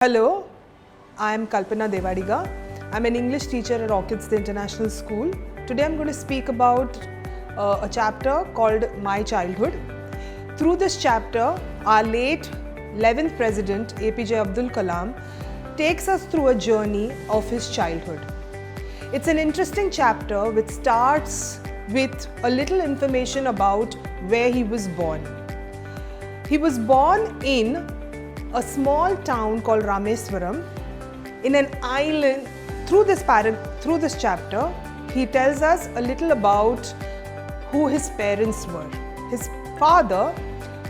Hello, I am Kalpana Devidiga. I am an English teacher at Orchids, the International School. Today I am going to speak about a chapter called My Childhood. Through this chapter, our late 11th President A.P.J Abdul Kalam takes us through a journey of his childhood. It's an interesting chapter which starts with a little information about where he was born. He was born in a small town called Rameswaram in an island. Through this chapter, he tells us a little about who his parents were. His father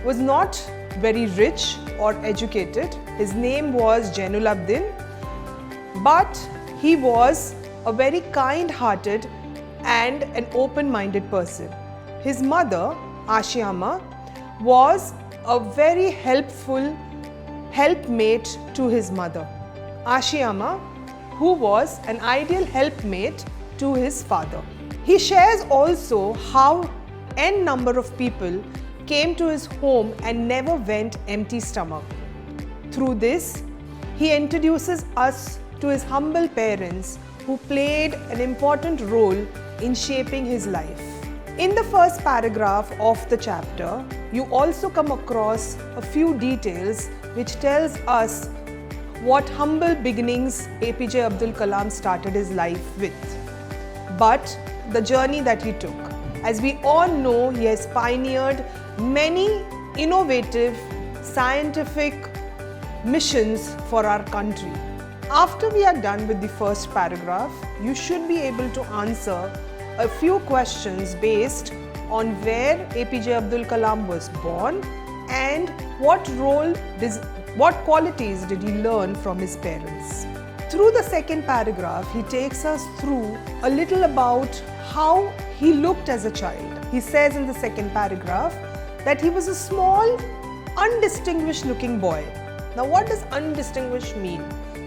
was not very rich or educated. His name was Jainul-Abdin, but he was a very kind-hearted and an open-minded person. His mother, Ashiyama, was a very helpful helpmate to his mother. Ashiyama, who was an ideal helpmate to his father. He shares also how n number of people came to his home and never went empty stomach. Through this, he introduces us to his humble parents who played an important role in shaping his life. In the first paragraph of the chapter, you also come across a few details which tells us what humble beginnings A.P.J Abdul Kalam started his life with, but the journey that he took. As we all know, he has pioneered many innovative scientific missions for our country. After we are done with the first paragraph, you should be able to answer a few questions based on where A.P.J Abdul Kalam was born and what qualities did he learn from his parents. Through the second paragraph, he takes us through a little about how he looked as a child. He says in the second paragraph that he was a small, undistinguished looking boy. Now what does undistinguished mean?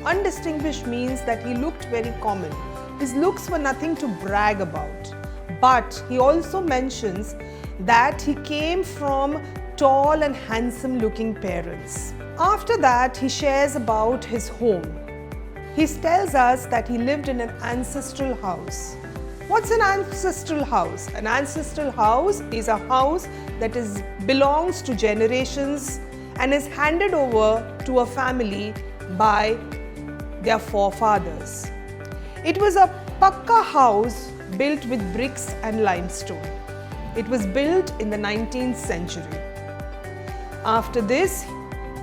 Undistinguished means that he looked very common. His looks were nothing to brag about. But he also mentions that he came from tall and handsome looking parents. After that, he shares about his home. He tells us that he lived in an ancestral house. What's an ancestral house? An ancestral house is a house that belongs to generations and is handed over to a family by their forefathers. It was a pakka house built with bricks and limestone. It was built in the 19th century. After this,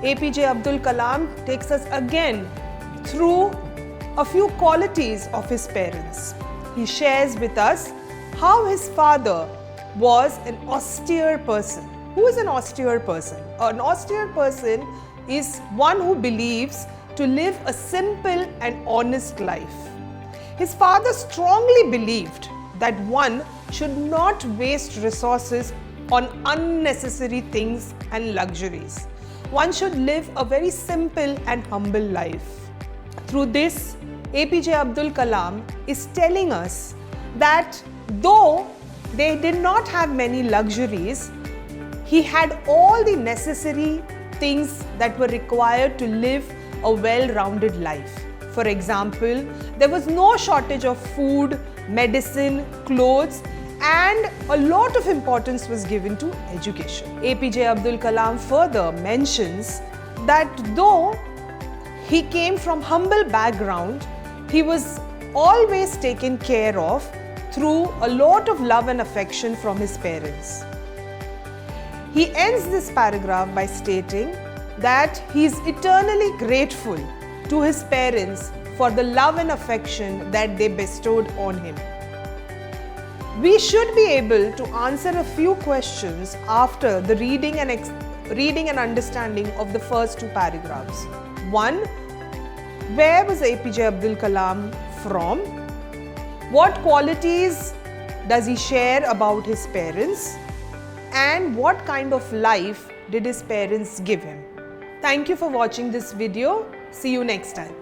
A.P.J Abdul Kalam takes us again through a few qualities of his parents. He shares with us how his father was an austere person. Who is an austere person? An austere person is one who believes to live a simple and honest life. His father strongly believed that one should not waste resources on unnecessary things and luxuries. One should live a very simple and humble life. Through this, A.P.J Abdul Kalam is telling us that though they did not have many luxuries, he had all the necessary things that were required to live a well-rounded life. For example, there was no shortage of food, medicine, clothes, and a lot of importance was given to education. A.P.J Abdul Kalam further mentions that though he came from humble background, he was always taken care of through a lot of love and affection from his parents. He ends this paragraph by stating that he is eternally grateful to his parents for the love and affection that they bestowed on him. We should be able to answer a few questions after the reading and understanding of the first two paragraphs. 1. Where was A.P.J Abdul Kalam from? What qualities does he share about his parents? And what kind of life did his parents give him? Thank you for watching this video. See you next time.